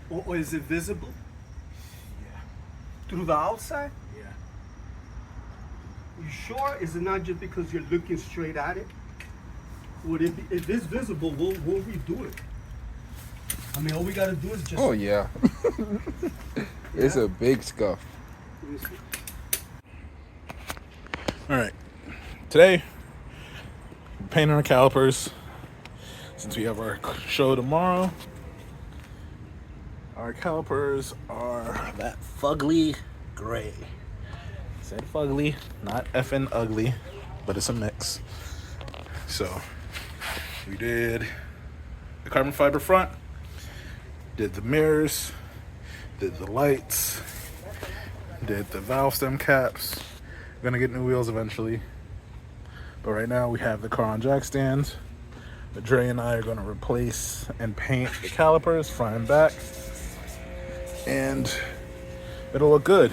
Or is it visible? Yeah. Through the outside? Yeah. You sure? Is it not just because you're looking straight at it? Would it be, if it's visible, we'll redo it. I mean, all we gotta do is just... Oh, yeah. It's a big scuff. All right. Today, we're painting our calipers. Since we have our show tomorrow, our calipers are that fugly gray. I said fugly, not effing ugly, but it's a mix. So we did the carbon fiber front, did the mirrors, did the lights, did the valve stem caps. We're gonna get new wheels eventually, but right now we have the car on jack stands. But Dre and I are gonna replace and paint the calipers front and back, and it'll look good.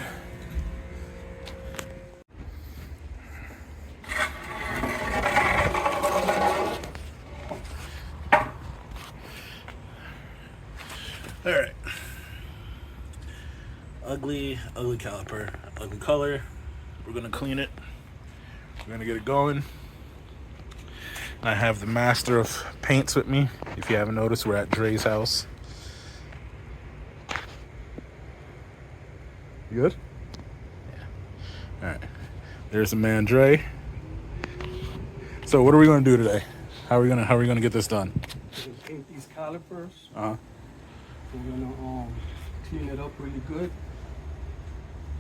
All right. Ugly caliper, ugly color. We're gonna clean it. We're gonna get it going. I have the master of paints with me. If you haven't noticed, we're at Dre's house. You good? Yeah. All right. There's the man, Dre. So what are we gonna do today? How are we gonna get this done? We're gonna paint these calipers. Uh-huh. We're gonna clean it up really good.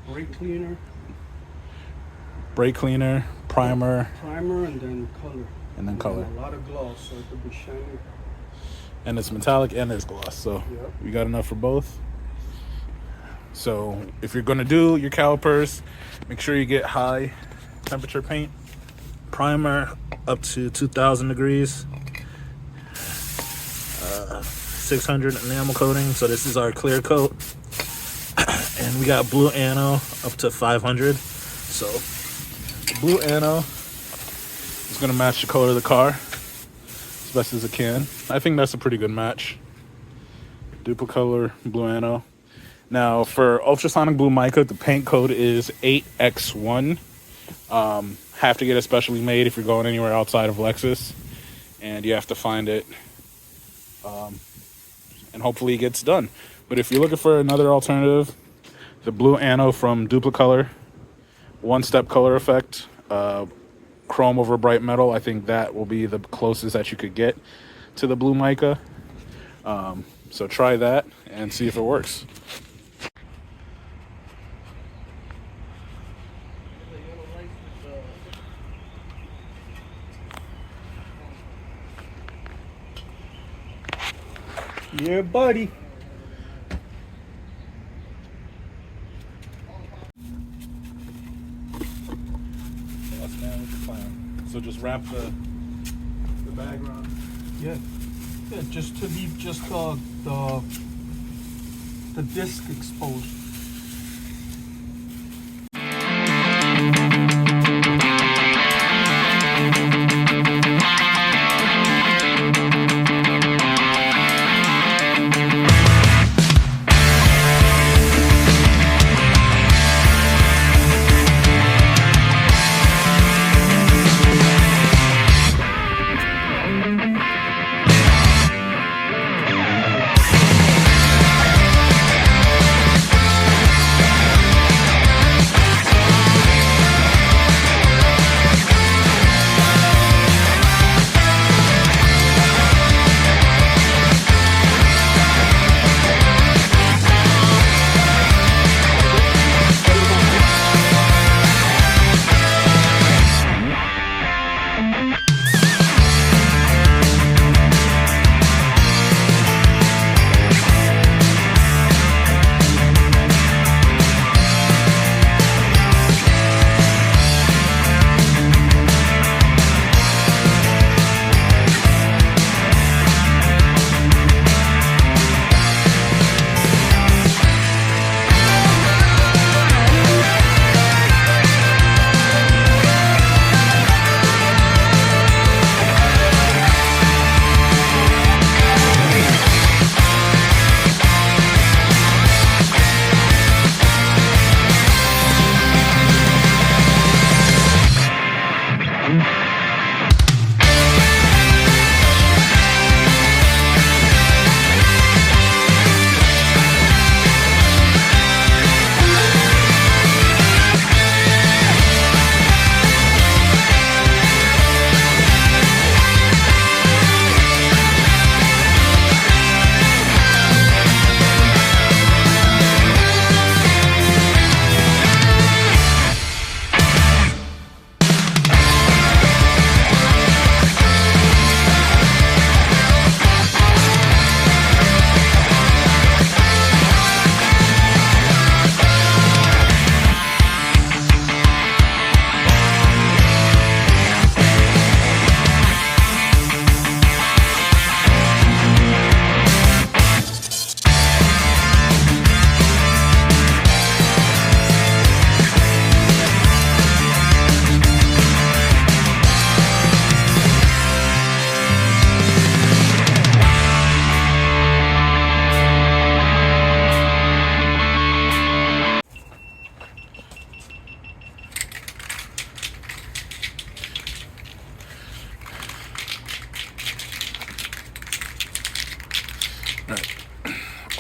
Brake cleaner, primer, and then color. And then color. A lot of gloss, so it could be shiny. And it's metallic and it's gloss, so yep. We got enough for both. So if you're gonna do your calipers, make sure you get high temperature paint. Primer up to 2,000 degrees. 600 enamel coating, so this is our clear coat. And we got blue anno up to 500. So the blue anno is gonna match the color of the car as best as it can. I think that's a pretty good match. Duplicolor blue anno. Now for Ultra Sonic Blue Mica, the paint code is 8X1. Have to get it specially made if you're going anywhere outside of Lexus, and you have to find it, and hopefully it gets done. But if you're looking for another alternative, the blue anno from Duplicolor, one-step color effect, chrome over bright metal. I think that will be the closest that you could get to the blue mica. So try that and see if it works. Yeah, buddy. That's man with the plan. So just wrap the bag around. Yeah. Yeah, just to leave just the disc exposed.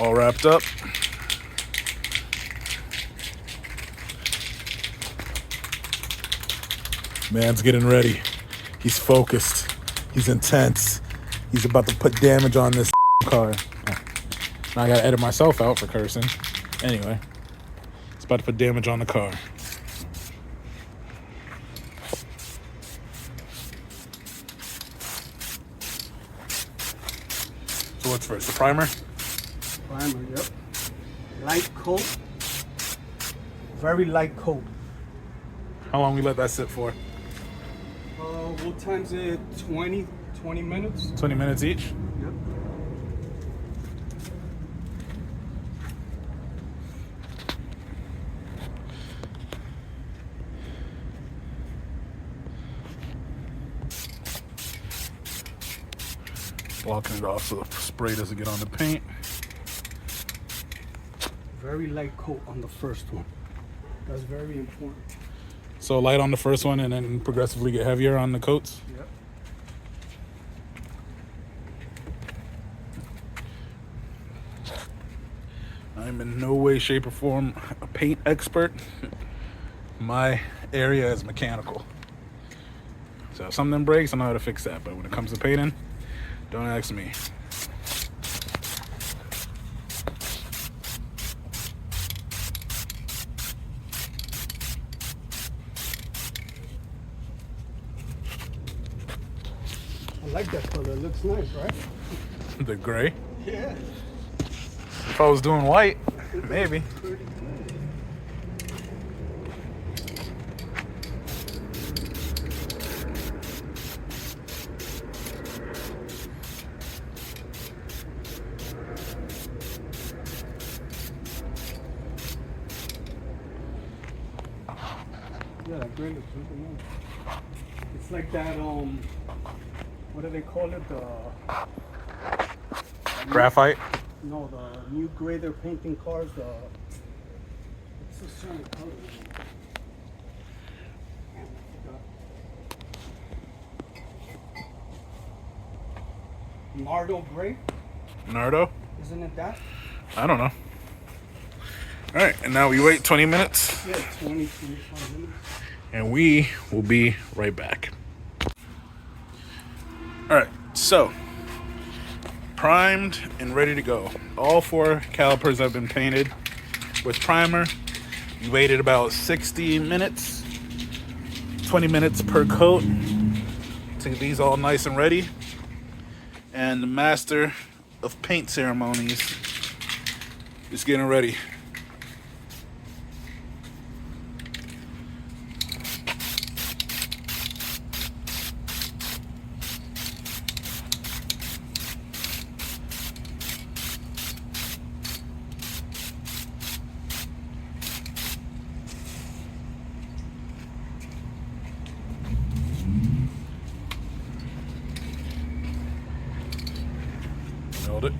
All wrapped up. Man's getting ready. He's focused. He's intense. He's about to put damage on this car. Now I gotta edit myself out for cursing. Anyway, it's about to put damage on the car. So what's first, the primer? Primer, yep. Light coat. Very light coat. How long we let that sit for? What time's it? 20 minutes? 20 minutes each? Yep. Blocking it off so the spray doesn't get on the paint. Very light coat on the first one. That's very important. So light on the first one and then progressively get heavier on the coats? Yep. I'm in no way, shape, or form a paint expert. My area is mechanical. So if something breaks, I know how to fix that. But when it comes to painting, don't ask me. I like that color. It looks nice, right? The gray. Yeah. If I was doing white, maybe. Pretty good. Yeah, that gray looks really nice. It's like that, what do they call it? Graphite. No, the new gray they're painting cars, it's a certain color. Man, I forgot. Nardo gray, Nardo? isn't it that? I don't know. All right, and now we wait 20 minutes, Yeah, 25 minutes. and we will be right back. All right, so primed and ready to go. All 4 calipers have been painted with primer. We waited about 60 minutes, 20 minutes per coat to get these all nice and ready. And the master of paint ceremonies is getting ready. Nailed it.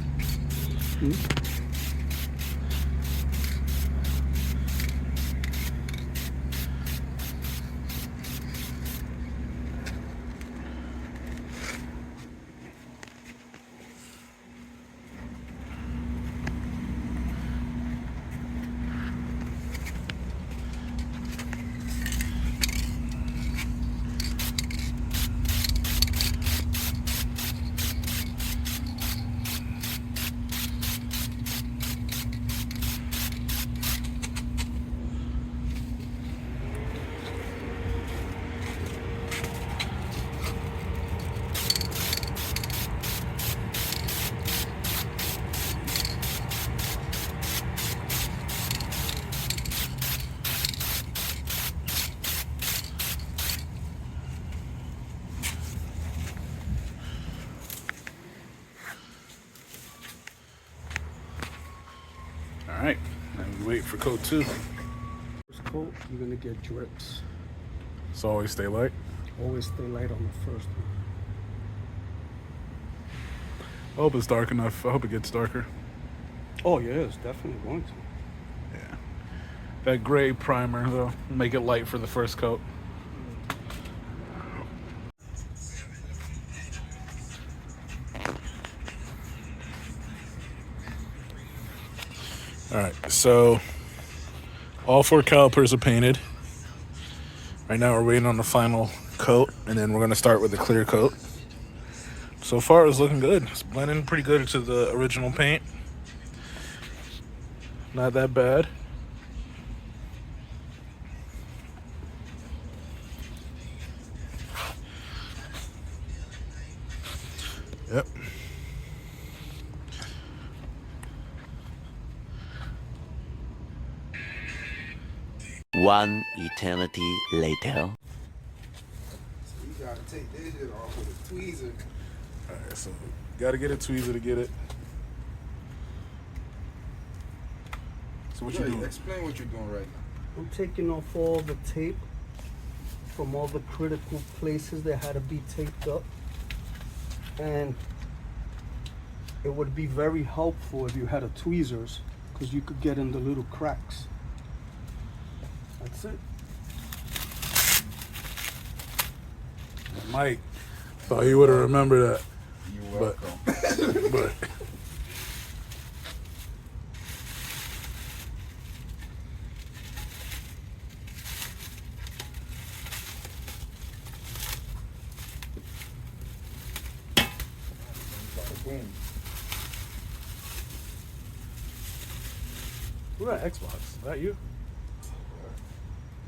All right, and we wait for coat 2. First coat, you're gonna get drips. So always stay light. Always stay light on the first one. I hope it's dark enough. I hope it gets darker. Oh yeah, it's definitely going to. Yeah. That gray primer, though, make it light for the first coat. All right, so all 4 calipers are painted. Right now we're waiting on the final coat, and then we're gonna start with the clear coat. So far it's looking good. It's blending pretty good into the original paint. Not that bad. Yep. One eternity later. So you gotta take this shit off with a tweezer. Alright, so gotta get a tweezer to get it. So what you doing? Explain what you're doing right now. I'm taking off all the tape from all the critical places that had to be taped up. And it would be very helpful if you had a tweezers, because you could get in the little cracks. That's it. Mike thought he would have remembered that. You're welcome. But Boom. who got Xbox? Is that you?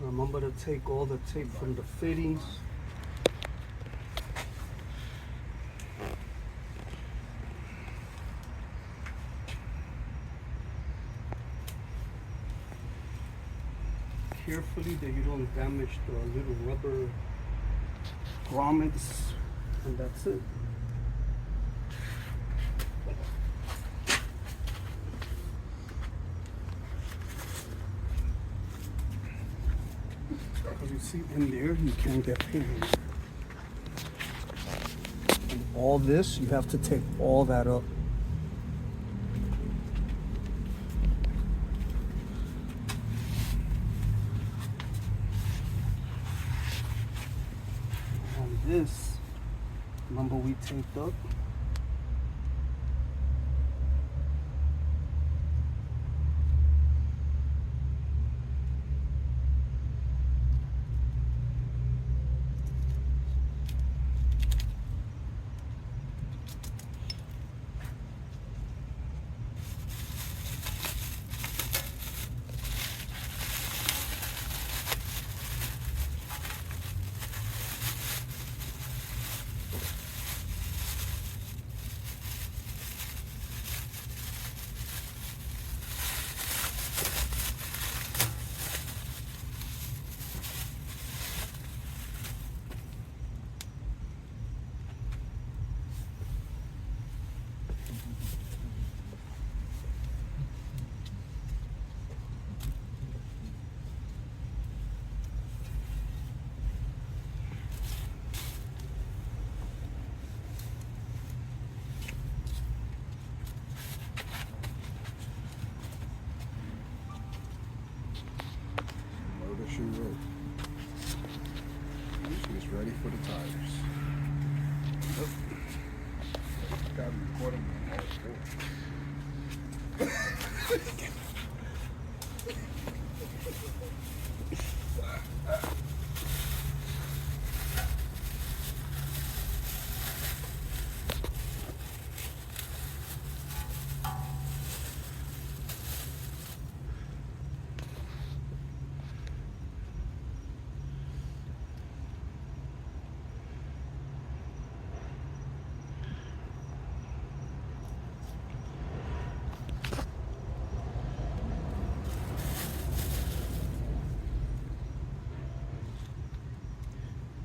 Remember to take all the tape from the fittings. Carefully that you don't damage the little rubber grommets, and that's it. Because you see in there, you can't get paint. And all this, you have to take all that up. And this, remember we taped up? Motor shoe rope. She's ready for the tires. Gotta be recording on all four.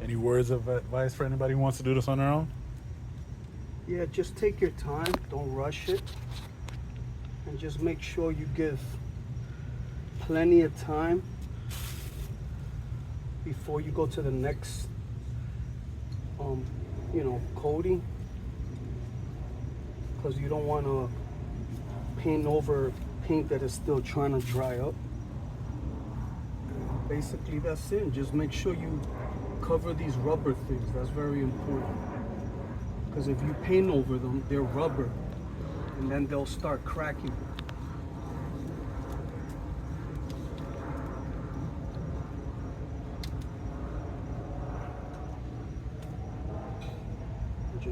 Any words of advice for anybody who wants to do this on their own? Yeah, just take your time, don't rush it, and just make sure you give plenty of time before you go to the next, coating, because you don't want to paint over paint that is still trying to dry up. Basically, that's it. Just make sure you cover these rubber things. That's very important. Because if you paint over them, they're rubber, and then they'll start cracking.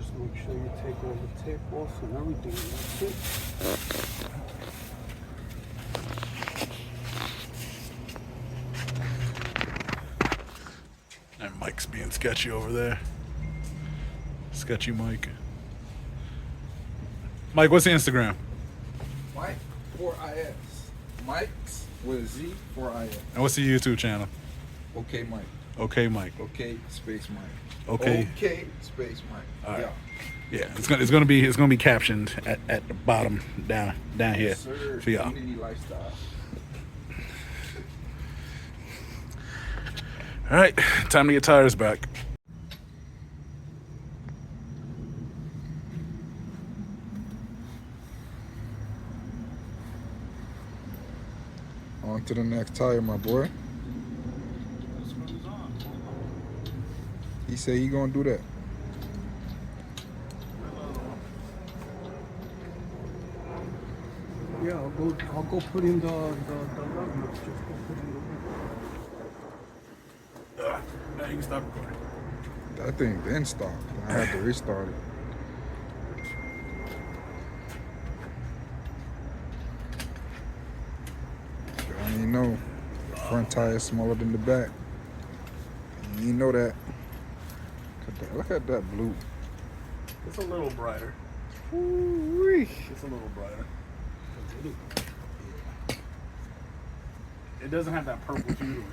Just make sure you take all the tape off and everything. That's it. And Mike's being sketchy over there. Sketchy Mike. Mike, what's the Instagram? Mike 4IS. Mike's with a Z 4IS. And what's the YouTube channel? Okay, Mike. Okay, Mike. Okay, space Mike. Okay. Okay, space Mike. All right. Yeah. Yeah, it's gonna be captioned at the bottom down here Sir, for y'all. community lifestyle. All right, time to get tires back. On to the next tire, my boy. He said he gonna do that. Yeah, I'll go put in the lug nuts. Just go put in the Now you can stop recording. That thing then stopped. I had to restart it. I didn't know the front tire is smaller than the back. You didn't know that. Look at that blue. It's a little brighter. Ooh-wee. It's a little brighter. It doesn't have that purple hue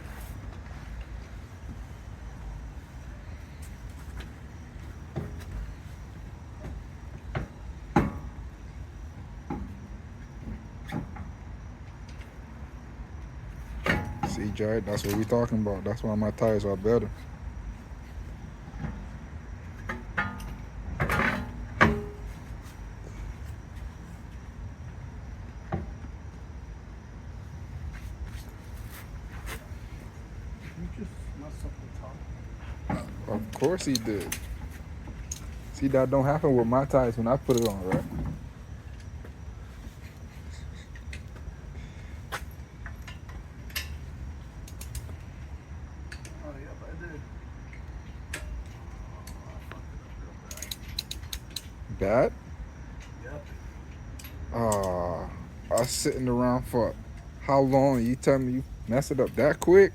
to it. See, Jared, that's what we talking about. That's why my tires are better. You just mess up the top. Of course he did. See, that don't happen with my tires when I put it on, right? Oh yeah, but I did. Bad? Yep. I was sitting around for how long? You tell me you messed it up that quick?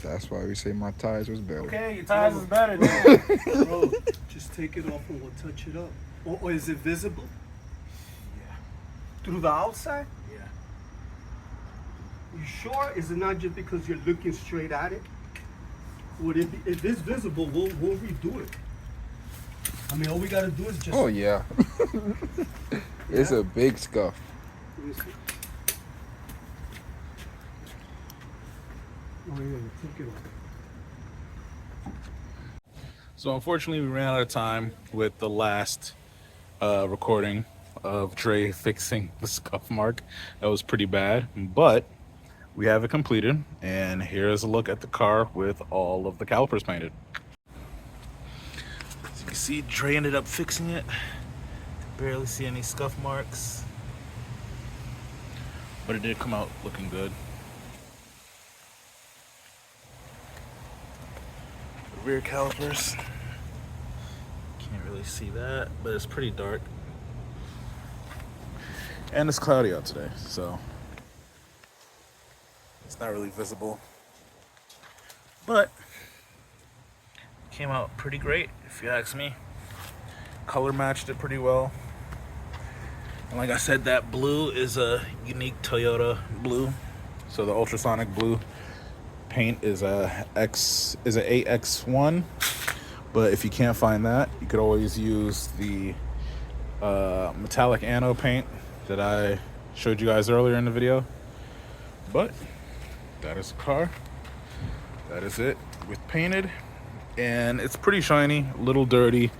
That's why we say my tires was better. Okay, your tires is better now. Bro, just take it off and we'll touch it up. Or is it visible? Yeah. Through the outside? Yeah. You sure? Is it not just because you're looking straight at it? Would it be, if it's visible, we'll redo it. I mean, all we gotta do is just. Oh yeah. It's a big scuff. Let me see. Oh yeah, you took it off. So unfortunately, we ran out of time with the last recording of Dre fixing the scuff mark. That was pretty bad, but we have it completed, and here's a look at the car with all of the calipers painted. As you can see, Dre ended up fixing it. Barely see any scuff marks, but it did come out looking good. The rear calipers, can't really see that, but it's pretty dark. And it's cloudy out today, so it's not really visible. But came out pretty great, if you ask me. Color matched it pretty well. And like I said, that blue is a unique Toyota blue. So the Ultra Sonic Blue paint is a 8X1. But if you can't find that, you could always use the metallic anode paint that I showed you guys earlier in the video. But that is the car. That is it with painted. And it's pretty shiny, a little dirty.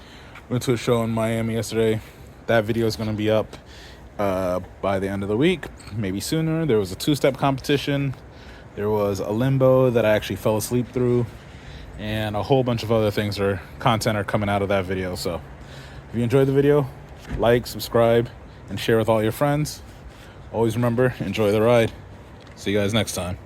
Went to a show in Miami yesterday. That video is going to be up by the end of the week, maybe sooner. There was a two-step competition. There was a limbo that I actually fell asleep through, and a whole bunch of other things content are coming out of that video. So if you enjoyed the video, like, subscribe, and share with all your friends. Always remember, enjoy the ride. See you guys next time.